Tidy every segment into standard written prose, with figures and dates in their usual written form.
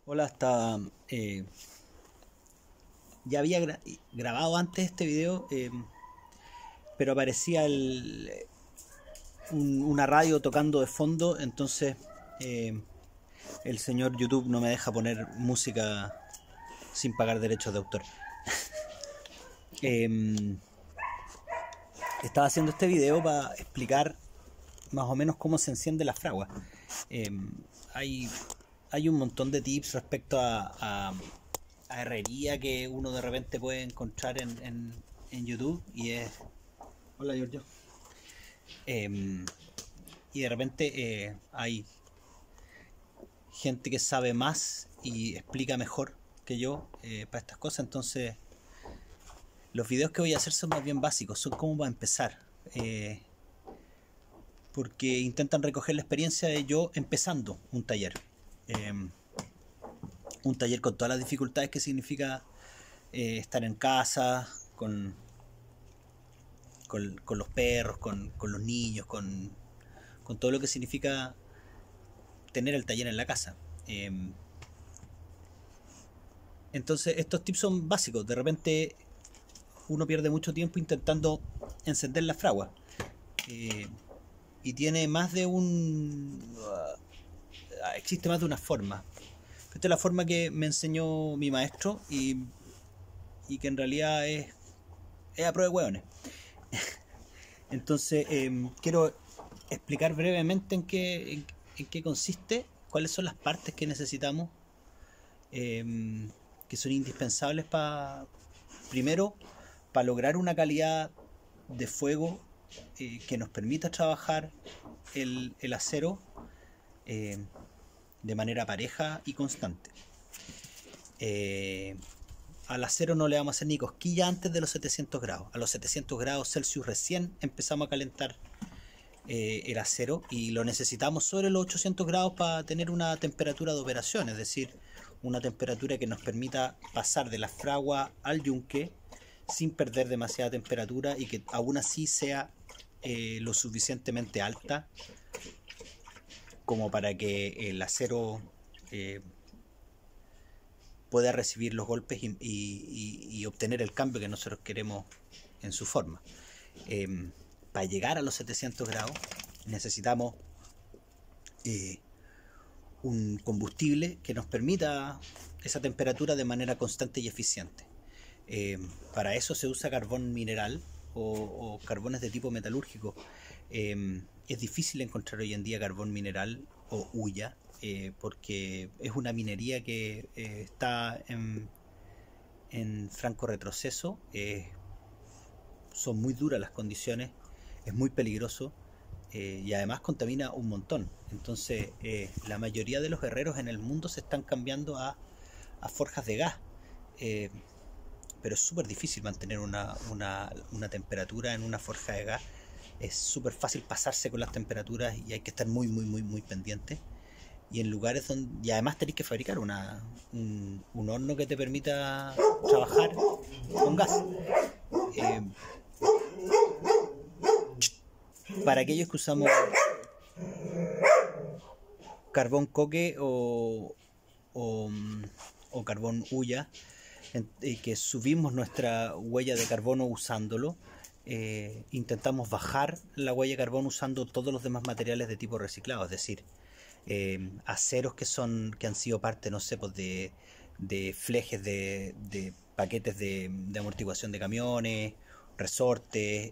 Hola, ya había grabado antes este video, pero aparecía una radio tocando de fondo, entonces eh, el señor YouTube no me deja poner música sin pagar derechos de autor. Eh, Estaba haciendo este video para explicar más o menos cómo se enciende la fragua. Eh, hay, hay un montón de tips respecto a herrería que uno de repente puede encontrar en YouTube y es... Hola, Giorgio. Eh, y de repente hay gente que sabe más y explica mejor que yo para estas cosas, entonces los videos que voy a hacer son más bien básicos, son como para empezar, porque intentan recoger la experiencia de yo empezando un taller. Eh, un taller con todas las dificultades que significa estar en casa, con los perros, con los niños, con todo lo que significa tener el taller en la casa. Entonces estos tips son básicos. De repente uno pierde mucho tiempo intentando encender la fragua. Y tiene más de existe más de una forma. Esta es la forma que me enseñó mi maestro y que en realidad es a prueba de hueones. Entonces quiero explicar brevemente en qué consiste, cuáles son las partes que necesitamos, que son indispensables primero, para lograr una calidad de fuego que nos permita trabajar el acero de manera pareja y constante. Al acero no le vamos a hacer ni cosquilla antes de los 700 grados. A los 700 grados Celsius recién empezamos a calentar el acero y lo necesitamos sobre los 800 grados para tener una temperatura de operación, es decir, una temperatura que nos permita pasar de la fragua al yunque sin perder demasiada temperatura y que aún así sea lo suficientemente alta como para que el acero pueda recibir los golpes y obtener el cambio que nosotros queremos en su forma. Para llegar a los 700 grados necesitamos un combustible que nos permita esa temperatura de manera constante y eficiente. Para eso se usa carbón mineral o carbones de tipo metalúrgico. Es difícil encontrar hoy en día carbón mineral o hulla, porque es una minería que está en franco retroceso. Son muy duras las condiciones, es muy peligroso y además contamina un montón. Entonces la mayoría de los herreros en el mundo se están cambiando a forjas de gas, pero es súper difícil mantener una temperatura en una forja de gas. Es súper fácil pasarse con las temperaturas y hay que estar muy pendiente. Y en lugares donde... Y además tenéis que fabricar un horno que te permita trabajar con gas. Para aquellos que usamos carbón coque o carbón hulla, que subimos nuestra huella de carbono usándolo, intentamos bajar la huella de carbono usando todos los demás materiales de tipo reciclado, es decir, aceros que han sido parte, no sé, pues de flejes de paquetes de amortiguación de camiones, resortes,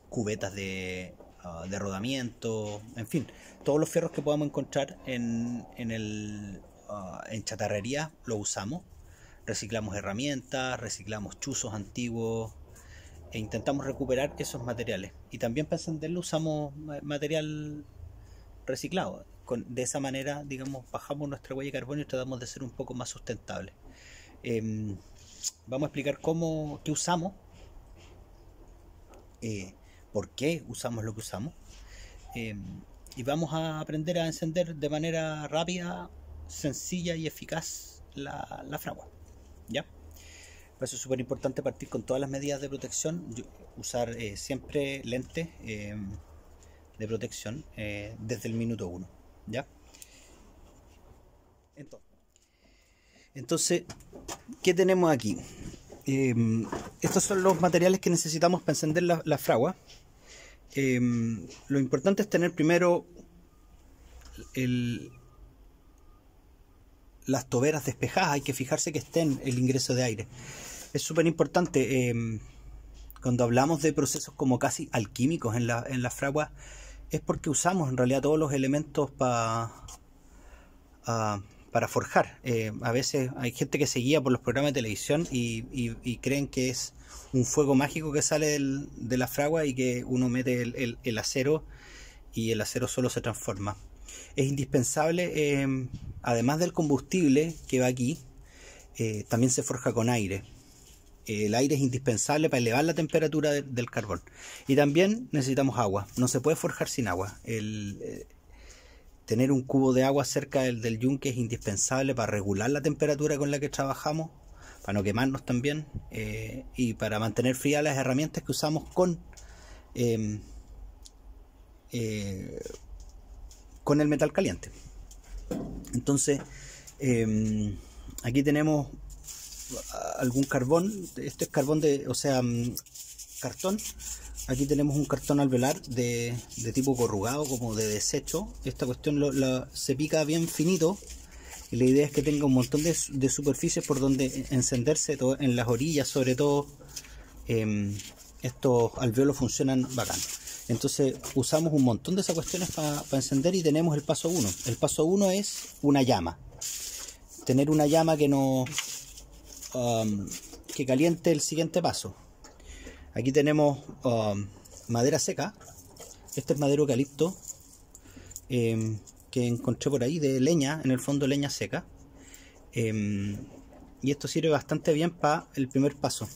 cubetas de rodamiento, en fin, todos los fierros que podamos encontrar en chatarrería lo usamos. Reciclamos herramientas, reciclamos chuzos antiguos e intentamos recuperar esos materiales. Y también para encenderlo usamos material reciclado. De esa manera, digamos, bajamos nuestra huella de carbono y tratamos de ser un poco más sustentables. Vamos a explicar qué usamos, por qué usamos lo que usamos, y vamos a aprender a encender de manera rápida, sencilla y eficaz la fragua. ¿Ya? Por eso es súper importante partir con todas las medidas de protección, usar siempre lentes de protección desde el minuto 1. ¿Ya? Entonces, Entonces, ¿qué tenemos aquí? Estos son los materiales que necesitamos para encender la fragua. Lo importante es tener primero las toberas despejadas. Hay que fijarse que estén el ingreso de aire. Es súper importante. Cuando hablamos de procesos como casi alquímicos en la fragua, es porque usamos en realidad todos los elementos para forjar. A veces hay gente que se guía por los programas de televisión y creen que es un fuego mágico que sale de la fragua y que uno mete el acero y el acero solo se transforma. Es indispensable, además del combustible que va aquí, también se forja con aire. El aire es indispensable para elevar la temperatura del carbón. Y también necesitamos agua. No se puede forjar sin agua. Tener un cubo de agua cerca del yunque es indispensable para regular la temperatura con la que trabajamos, para no quemarnos también, y para mantener frías las herramientas que usamos con el metal caliente. Entonces, aquí tenemos algún carbón. Este es carbón cartón. Aquí tenemos un cartón alveolar de tipo corrugado, como de desecho. Esta cuestión se pica bien finito y la idea es que tenga un montón de superficies por donde encenderse, en las orillas sobre todo. Estos alveolos funcionan bacán. Entonces usamos un montón de esas cuestiones para encender, y tenemos el paso 1. El paso 1 es una llama. Tener una llama que caliente el siguiente paso. Aquí tenemos madera seca. Este es madera eucalipto que encontré por ahí, de leña, en el fondo leña seca. Y esto sirve bastante bien para el primer paso,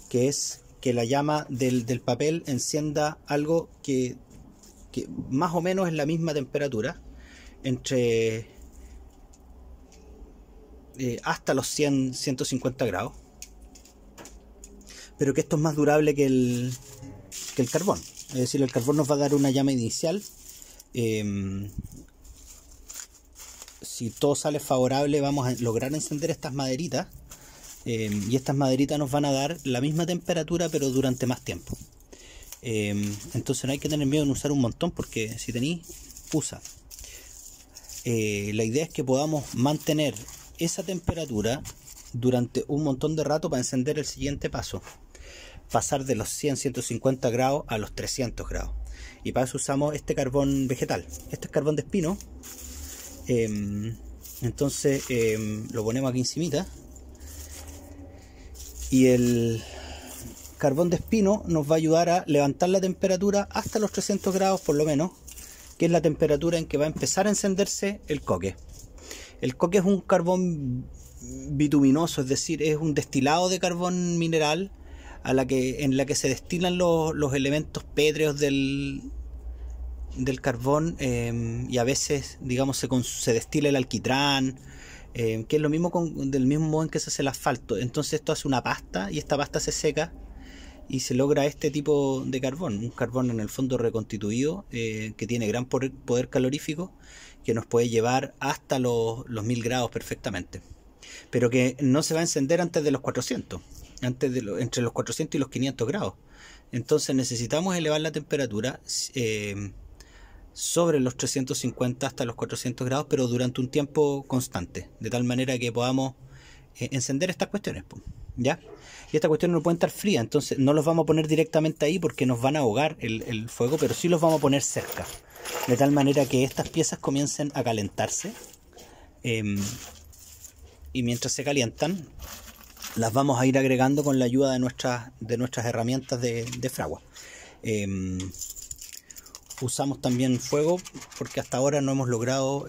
que es que la llama del papel encienda algo que más o menos es la misma temperatura, entre hasta los 150 grados, pero que esto es más durable que el carbón. Es decir, el carbón nos va a dar una llama inicial. Si todo sale favorable, vamos a lograr encender estas maderitas, y estas maderitas nos van a dar la misma temperatura pero durante más tiempo. Entonces no hay que tener miedo en usar un montón, porque si tenéis, usa. La idea es que podamos mantener esa temperatura durante un montón de rato para encender el siguiente paso, pasar de los 150 grados a los 300 grados. Y para eso usamos este carbón vegetal. Este es carbón de espino. Entonces lo ponemos aquí encimita, y el carbón de espino nos va a ayudar a levantar la temperatura hasta los 300 grados por lo menos, que es la temperatura en que va a empezar a encenderse el coque. El coque es un carbón bituminoso, es decir, es un destilado de carbón mineral en la que se destilan los elementos pétreos del carbón, y a veces, digamos, se destila el alquitrán, que es lo mismo del mismo modo en que se hace el asfalto. Entonces esto hace una pasta, y esta pasta se seca y se logra este tipo de carbón, un carbón en el fondo reconstituido, que tiene gran poder calorífico, que nos puede llevar hasta los 1000 grados perfectamente, pero que no se va a encender antes de los 400, entre los 400 y los 500 grados. Entonces necesitamos elevar la temperatura sobre los 350 hasta los 400 grados, pero durante un tiempo constante, de tal manera que podamos encender estas cuestiones, ¿ya? Y estas cuestiones no pueden estar frías, entonces no los vamos a poner directamente ahí porque nos van a ahogar el fuego, pero sí los vamos a poner cerca, de tal manera que estas piezas comiencen a calentarse, y mientras se calientan las vamos a ir agregando con la ayuda de nuestras herramientas de fragua. Usamos también fuego, porque hasta ahora no hemos logrado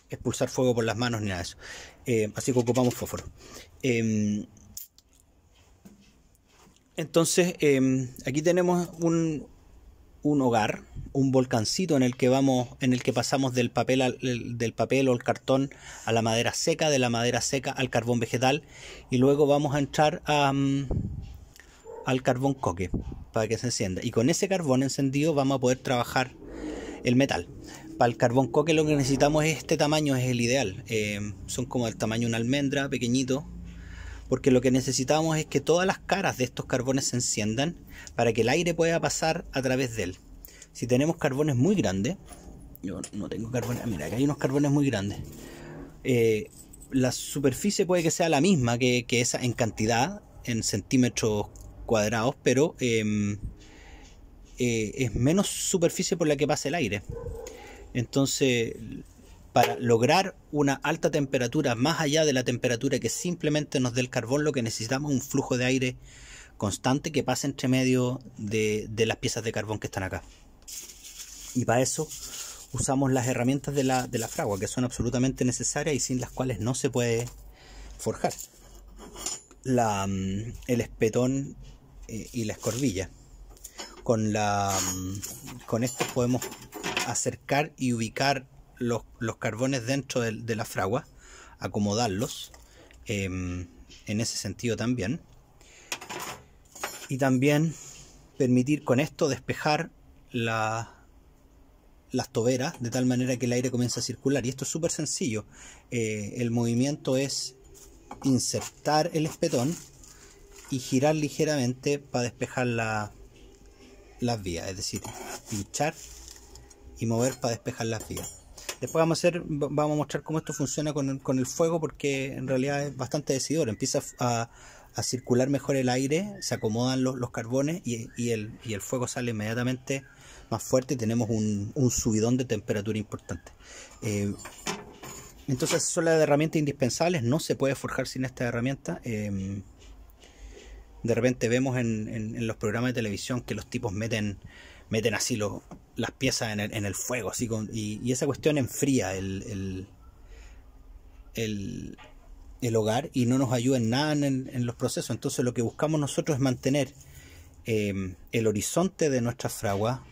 expulsar fuego por las manos ni nada de eso, así que ocupamos fósforo. Entonces aquí tenemos un hogar, un volcancito en el que pasamos del papel o el cartón a la madera seca, de la madera seca al carbón vegetal, y luego vamos a entrar al carbón coque para que se encienda, y con ese carbón encendido vamos a poder trabajar el metal. Para el carbón coque lo que necesitamos es este tamaño, es el ideal. Son como el tamaño de una almendra, pequeñito. Porque lo que necesitamos es que todas las caras de estos carbones se enciendan para que el aire pueda pasar a través de él. Si tenemos carbones muy grandes, yo no tengo carbones, mira, acá hay unos carbones muy grandes. La superficie puede que sea la misma que esa en cantidad, en centímetros cuadrados, pero es menos superficie por la que pasa el aire. Entonces, para lograr una alta temperatura, más allá de la temperatura que simplemente nos dé el carbón, lo que necesitamos es un flujo de aire constante que pase entre medio de las piezas de carbón que están acá. Y para eso usamos las herramientas de la fragua, que son absolutamente necesarias y sin las cuales no se puede forjar. El espetón y la escorbilla. Con esto podemos acercar y ubicar los carbones dentro de la fragua, acomodarlos en ese sentido también, y también permitir con esto despejar las toberas de tal manera que el aire comience a circular. Y esto es súper sencillo. El movimiento es insertar el espetón y girar ligeramente para despejar las vías, es decir, pinchar y mover para despejar las vías. Después vamos a mostrar cómo esto funciona con el fuego, porque en realidad es bastante decidor. Empieza a circular mejor el aire, se acomodan los carbones y el fuego sale inmediatamente más fuerte y tenemos un subidón de temperatura importante. Entonces son las herramientas indispensables, no se puede forjar sin esta herramienta. De repente vemos en los programas de televisión que los tipos meten así las piezas en el fuego, así y esa cuestión enfría el hogar y no nos ayuda en nada en los procesos. Entonces lo que buscamos nosotros es mantener el horizonte de nuestra fragua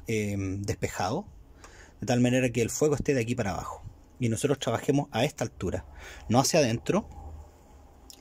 despejado, de tal manera que el fuego esté de aquí para abajo y nosotros trabajemos a esta altura, no hacia adentro,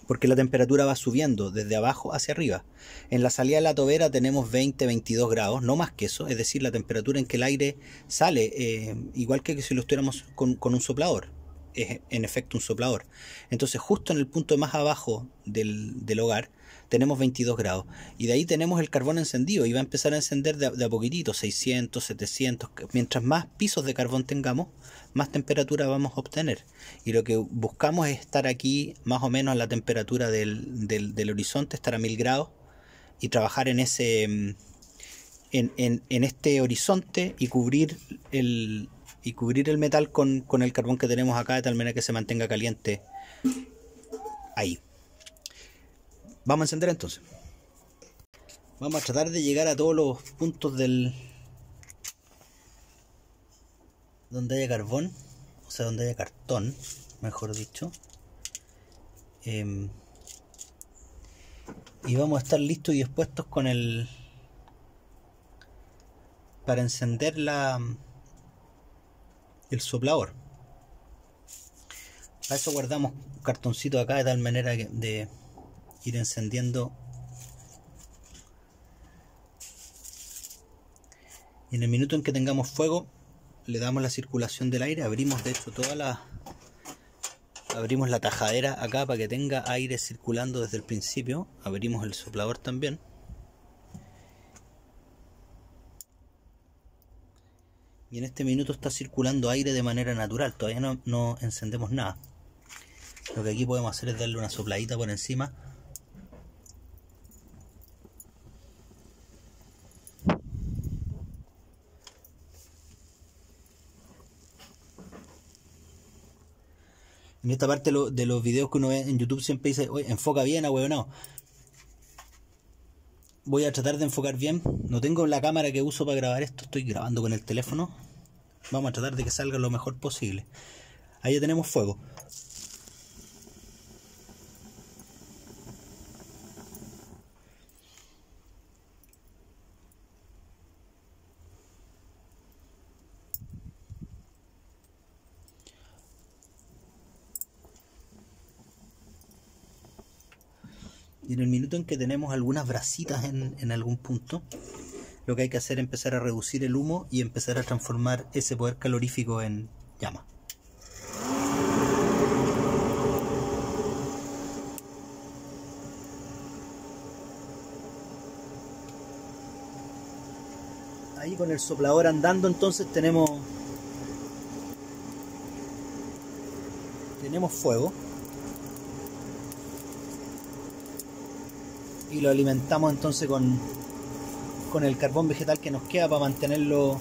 porque la temperatura va subiendo desde abajo hacia arriba. En la salida de la tobera tenemos 20-22 grados, no más que eso, es decir, la temperatura en que el aire sale, igual que si lo estuviéramos con un soplador, es en efecto un soplador. Entonces justo en el punto más abajo del hogar tenemos 22 grados y de ahí tenemos el carbón encendido y va a empezar a encender de a poquitito, 600, 700, mientras más pisos de carbón tengamos, más temperatura vamos a obtener, y lo que buscamos es estar aquí más o menos a la temperatura del horizonte, estar a 1000 grados y trabajar en ese en este horizonte y cubrir el metal con el carbón que tenemos acá, de tal manera que se mantenga caliente ahí. Vamos a encender entonces. Vamos a tratar de llegar a todos los puntos donde haya carbón, o sea, donde haya cartón, mejor dicho. Y vamos a estar listos y dispuestos para encender el soplador. Para eso guardamos un cartoncito acá, de tal manera que de ir encendiendo, y en el minuto en que tengamos fuego le damos la circulación del aire. Abrimos de hecho abrimos la tajadera acá para que tenga aire circulando desde el principio. Abrimos el soplador también y en este minuto está circulando aire de manera natural, todavía no encendemos nada. Lo que aquí podemos hacer es darle una sopladita por encima. En esta parte de los videos que uno ve en YouTube siempre dice, oye, enfoca bien, ahueonao. Voy a tratar de enfocar bien. No tengo la cámara que uso para grabar esto, estoy grabando con el teléfono. Vamos a tratar de que salga lo mejor posible. Ahí ya tenemos fuego. Y en el minuto en que tenemos algunas brasitas en algún punto, lo que hay que hacer es empezar a reducir el humo y empezar a transformar ese poder calorífico en llama. Ahí con el soplador andando, entonces tenemos fuego y lo alimentamos entonces con el carbón vegetal que nos queda para mantenerlo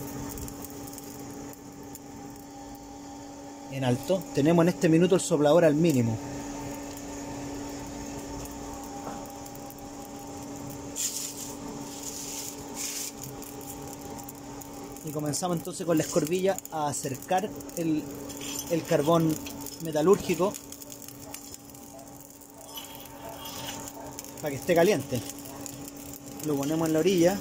en alto. Tenemos en este minuto el soplador al mínimo. Y comenzamos entonces con la escorbilla a acercar el carbón metalúrgico para que esté caliente. Lo ponemos en la orilla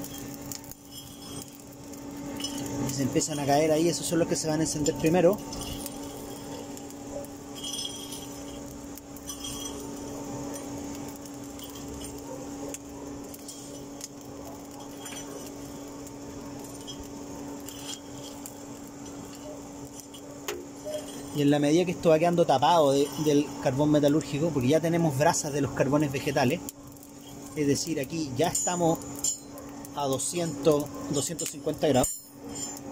y se empiezan a caer ahí. Esos son los que se van a encender primero. Y en la medida que esto va quedando tapado del carbón metalúrgico, porque ya tenemos brasas de los carbones vegetales, es decir, aquí ya estamos a 250 grados.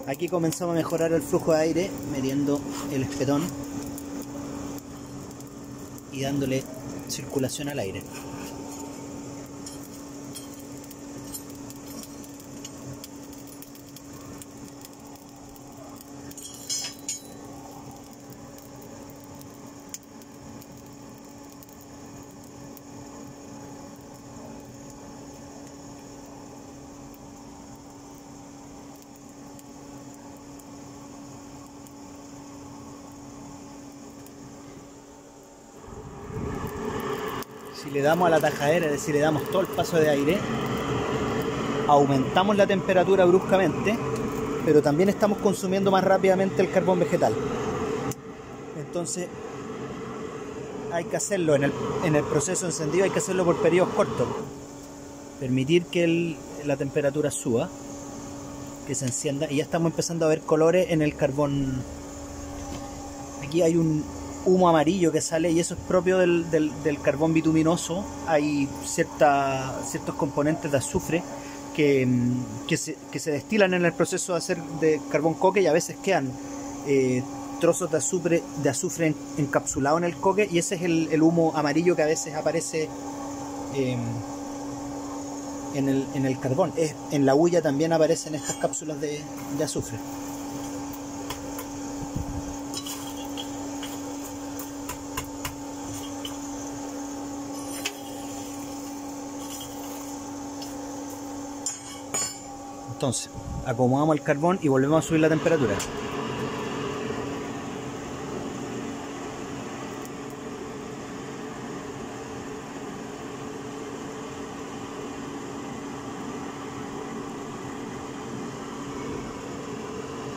Aquí comenzamos a mejorar el flujo de aire metiendo el espetón y dándole circulación al aire. Si le damos a la tajadera, es decir, le damos todo el paso de aire, aumentamos la temperatura bruscamente, pero también estamos consumiendo más rápidamente el carbón vegetal. Entonces hay que hacerlo en el proceso encendido, hay que hacerlo por periodos cortos, permitir que la temperatura suba, que se encienda, y ya estamos empezando a ver colores en el carbón. Aquí hay un humo amarillo que sale y eso es propio del carbón bituminoso. Hay ciertos componentes de azufre que se destilan en el proceso de hacer de carbón coque, y a veces quedan trozos de azufre encapsulado en el coque, y ese es el humo amarillo que a veces aparece en el carbón. En la hulla también aparecen estas cápsulas de azufre. Entonces, acomodamos el carbón y volvemos a subir la temperatura.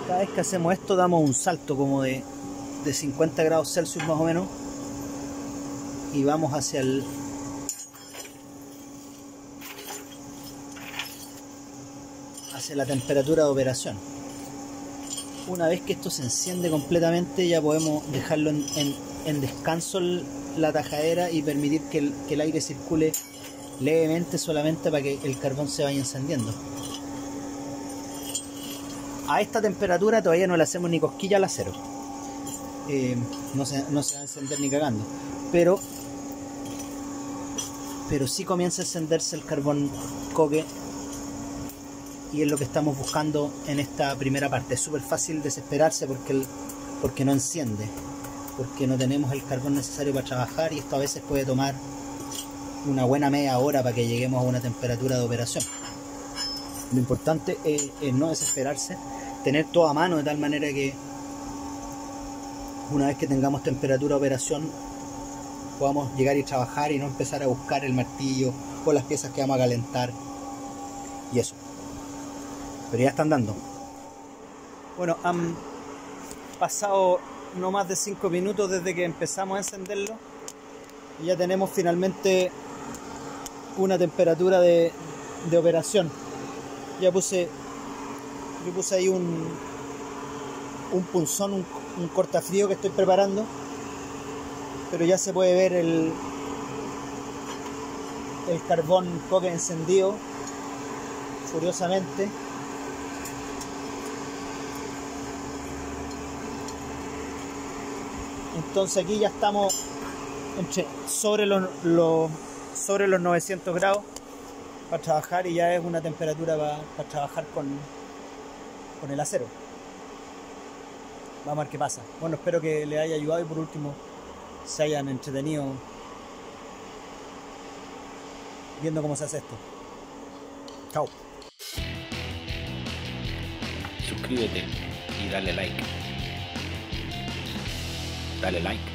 Cada vez que hacemos esto damos un salto como de 50 grados Celsius más o menos, y vamos hacia la temperatura de operación. Una vez que esto se enciende completamente, ya podemos dejarlo en descanso la tajadera y permitir que el aire circule levemente, solamente para que el carbón se vaya encendiendo. A esta temperatura todavía no le hacemos ni cosquilla al acero, no se va a encender ni cagando, pero sí comienza a encenderse el carbón coque, y es lo que estamos buscando en esta primera parte. Es súper fácil desesperarse porque no enciende, porque no tenemos el carbón necesario para trabajar, y esto a veces puede tomar una buena media hora para que lleguemos a una temperatura de operación. Lo importante es no desesperarse, tener todo a mano de tal manera que una vez que tengamos temperatura de operación podamos llegar y trabajar y no empezar a buscar el martillo o las piezas que vamos a calentar y eso. Pero ya están dando. Bueno, han pasado no más de 5 minutos desde que empezamos a encenderlo y ya tenemos finalmente una temperatura de operación. yo puse ahí un punzón, un cortafrío que estoy preparando, pero ya se puede ver el carbón coque encendido furiosamente. Entonces aquí ya estamos sobre los 900 grados para trabajar, y ya es una temperatura para trabajar con el acero. Vamos a ver qué pasa. Bueno, espero que les haya ayudado y por último se hayan entretenido viendo cómo se hace esto. Chao. Suscríbete y dale like. Dale like.